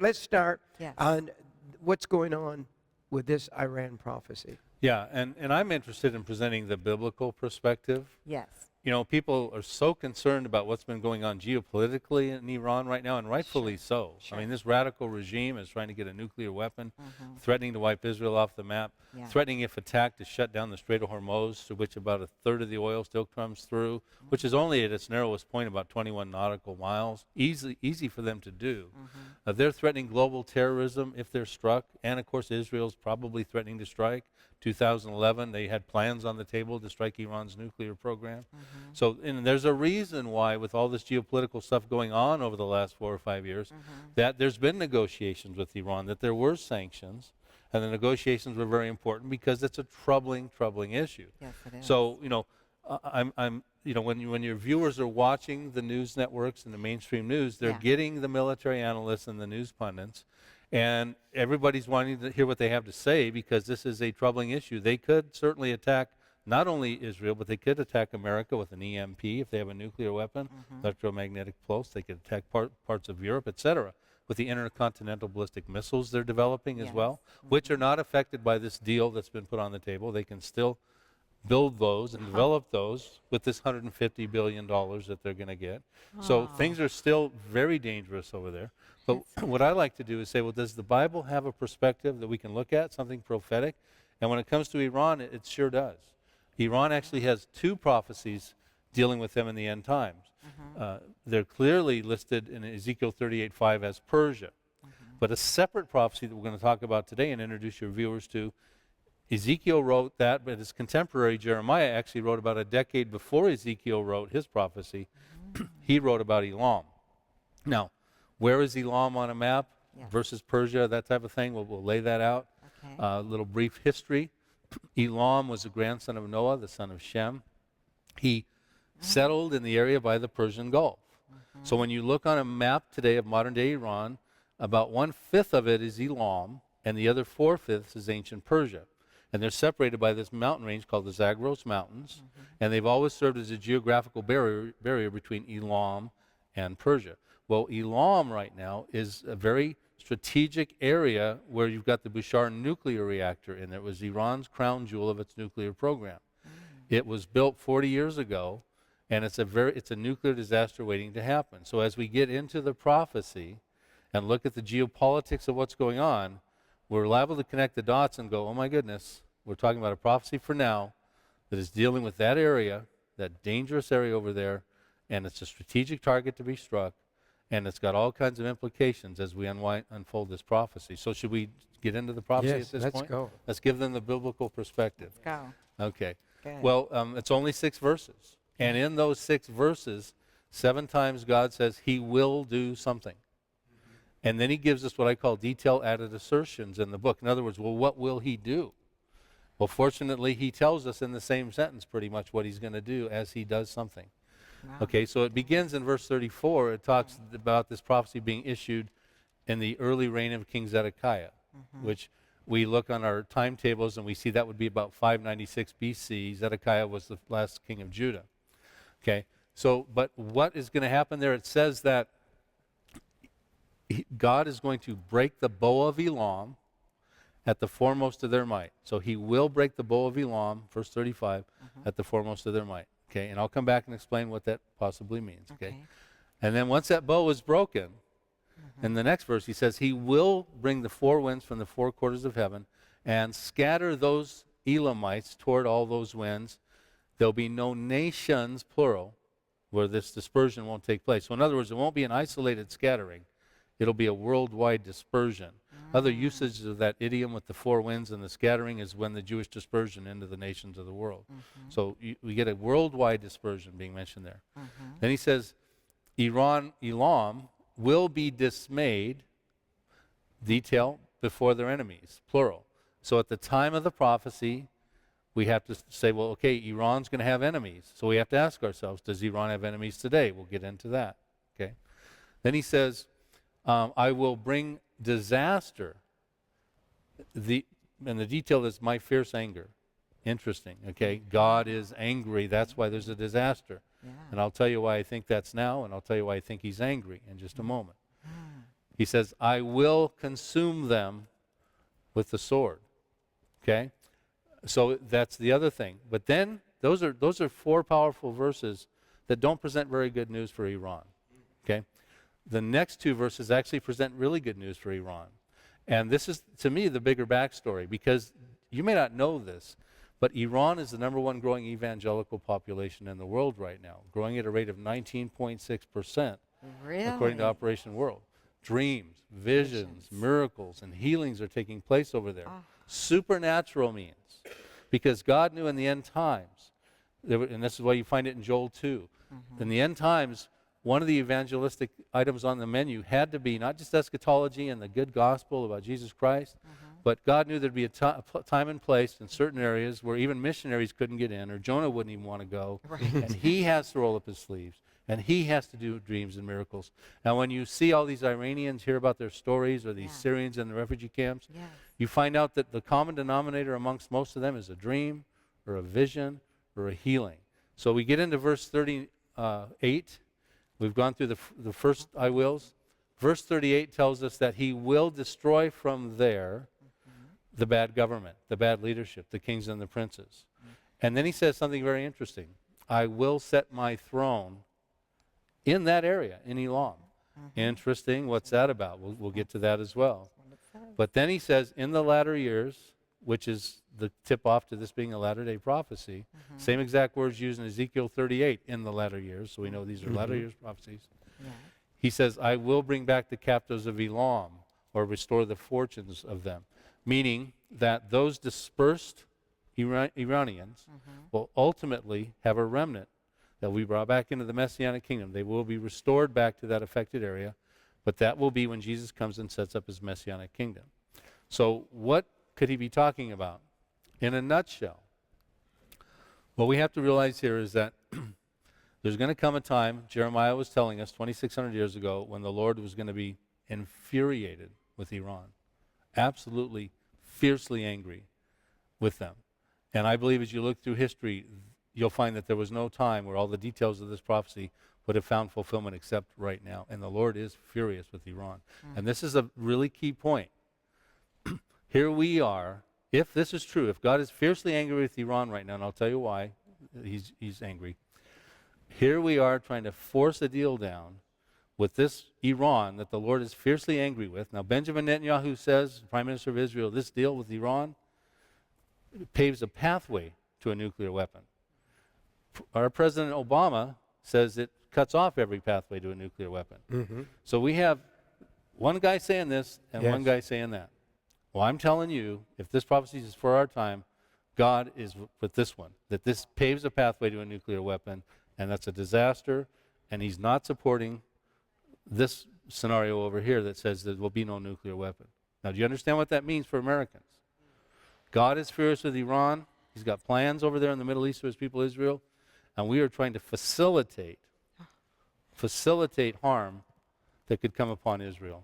let's start Yes. on what's going on with this Iran prophecy. Yeah, and I'm interested in presenting the biblical perspective. Yes. You know, people are so concerned about what's been going on geopolitically in Iran right now, and rightfully so. Sure. I mean, this radical regime is trying to get a nuclear weapon, Mm-hmm. threatening to wipe Israel off the map, Yeah. threatening, if attacked, to shut down the Strait of Hormuz, through which about a third of the oil still comes through, which is only at its narrowest point about 21 nautical miles. Easy for them to do. Mm-hmm. They're threatening global terrorism if they're struck, and of course Israel's probably threatening to strike. 2011, they had plans on the table to strike Iran's nuclear program. Mm-hmm. So, and there's a reason why, with all this geopolitical stuff going on over the last 4 or 5 years, Mm-hmm. that there's been negotiations with Iran, that there were sanctions, and the negotiations were very important because it's a troubling issue. Yes, it is. So, you know, when your viewers are watching the news networks and the mainstream news, they're Yeah. getting the military analysts and the news pundits, and everybody's wanting to hear what they have to say because this is a troubling issue. They could certainly attack not only Israel, but they could attack America with an EMP if they have a nuclear weapon, electromagnetic pulse. They could attack parts of Europe, etc., with the intercontinental ballistic missiles they're developing as Yes. well, which are not affected by this deal that's been put on the table. They can still build those and develop those with this $150 billion that they're going to get. So things are still very dangerous over there. But what I like to do is say, well, does the Bible have a perspective that we can look at, something prophetic? And when it comes to Iran, it sure does. Iran actually has 2 prophecies dealing with them in the end times. They're clearly listed in Ezekiel 38:5 as Persia. But a separate prophecy that we're going to talk about today and introduce your viewers to, Ezekiel wrote that, but his contemporary Jeremiah actually wrote about a decade before Ezekiel wrote his prophecy. He wrote about Elam. Now, where is Elam on a map Yes. versus Persia, that type of thing? We'll lay that out. Okay. A little brief history. Elam was the grandson of Noah, the son of Shem. He settled in the area by the Persian Gulf. So when you look on a map today of modern-day Iran, about 1/5 of it is Elam, and the other 4/5 is ancient Persia. And they're separated by this mountain range called the Zagros Mountains, and they've always served as a geographical barrier between Elam and Persia. Well, Elam right now is a very strategic area where you've got the Bushehr nuclear reactor in there. It was Iran's crown jewel of its nuclear program. It was built 40 years ago, and it's a nuclear disaster waiting to happen. So as we get into the prophecy and look at the geopolitics of what's going on, we're liable to connect the dots and go, oh my goodness, we're talking about a prophecy for now that is dealing with that area, that dangerous area over there, and it's a strategic target to be struck, and it's got all kinds of implications as we unfold this prophecy. So should we get into the prophecy Yes, at this let's point? go. Let's give them the biblical perspective. Let's go. Okay. Good. Well, it's only 6 verses. And in those 6 verses, 7 times God says he will do something. And then he gives us what I call detail added assertions in the book. In other words, well, what will he do? Well, fortunately, he tells us in the same sentence pretty much what he's going to do as he does something. Wow. Okay, so it begins in verse 34. It talks about this prophecy being issued in the early reign of King Zedekiah, which we look on our timetables and we see that would be about 596 BC. Zedekiah was the last king of Judah. Okay, so, but what is going to happen there? It says that God is going to break the bow of Elam at the foremost of their might. So he will break the bow of Elam, verse 35, at the foremost of their might. Okay, and I'll come back and explain what that possibly means. Okay, and then once that bow is broken, in the next verse he says he will bring the 4 winds from the 4 quarters of heaven and scatter those Elamites toward all those winds. There'll be no nations, plural, where this dispersion won't take place. So in other words, it won't be an isolated scattering. It'll be a worldwide dispersion. Other usages of that idiom with the 4 winds and the scattering is when the Jewish dispersion into the nations of the world. So we get a worldwide dispersion being mentioned there. Then he says, Elam will be dismayed, detail, before their enemies, plural. So at the time of the prophecy, we have to say, well, okay, Iran's going to have enemies. So we have to ask ourselves, does Iran have enemies today? We'll get into that. Okay. Then he says, I will bring disaster. And the detail is my fierce anger. Interesting. Okay. God is angry. That's why there's a disaster. Yeah. And I'll tell you why I think that's now, and I'll tell you why I think he's angry in just a moment. He says, I will consume them with the sword. Okay? So that's the other thing. But then those are four powerful verses that don't present very good news for Iran. Okay? The next two verses actually present really good news for Iran. And this is, to me, the bigger backstory, because you may not know this, but Iran is the #1 growing evangelical population in the world right now, growing at a rate of 19.6%, Really? according to Operation World. Dreams, visions, miracles, and healings are taking place over there. Supernatural means, because God knew in the end times, and this is why you find it in Joel 2, in the end times, one of the evangelistic items on the menu had to be not just eschatology and the good gospel about Jesus Christ, but God knew there'd be a time and place in certain areas where even missionaries couldn't get in, or Jonah wouldn't even want to go. Right. And he has to roll up his sleeves, and he has to do dreams and miracles. Now, when you see all these Iranians hear about their stories, or these Syrians in the refugee camps, Yes. you find out that the common denominator amongst most of them is a dream, or a vision, or a healing. So we get into verse 38. We've gone through the first I wills. Verse 38 tells us that he will destroy from there the bad government, the bad leadership, the kings and the princes. And then he says something very interesting. I will set my throne in that area, in Elam. Interesting. What's that about? We'll get to that as well. But then he says, in the latter years, which is the tip-off to this being a latter-day prophecy, same exact words used in Ezekiel 38, in the latter years, so we know these are latter years prophecies. Yes. He says, I will bring back the captives of Elam, or restore the fortunes of them. Meaning that those dispersed Iranians will ultimately have a remnant that we brought back into the Messianic kingdom. They will be restored back to that affected area, but that will be when Jesus comes and sets up his Messianic kingdom. So what could he be talking about? In a nutshell, what we have to realize here is that there's going to come a time, Jeremiah was telling us 2,600 years ago, when the Lord was going to be infuriated with Iran. Absolutely fiercely angry with them. And I believe as you look through history, you'll find that there was no time where all the details of this prophecy would have found fulfillment except right now. And the Lord is furious with Iran. And this is a really key point. Here we are, if this is true, if God is fiercely angry with Iran right now, and I'll tell you why he's angry. Here we are trying to force a deal down with this Iran that the Lord is fiercely angry with. Now, Benjamin Netanyahu says, Prime Minister of Israel, this deal with Iran paves a pathway to a nuclear weapon. Our President Obama says it cuts off every pathway to a nuclear weapon. So we have one guy saying this and one guy saying that. Well, I'm telling you, if this prophecy is for our time, God is with this one, that this paves a pathway to a nuclear weapon, and that's a disaster, and he's not supporting this scenario over here that says there will be no nuclear weapon. Now, do you understand what that means for Americans? God is furious with Iran. He's got plans over there in the Middle East for his people Israel, and we are trying to facilitate harm that could come upon Israel.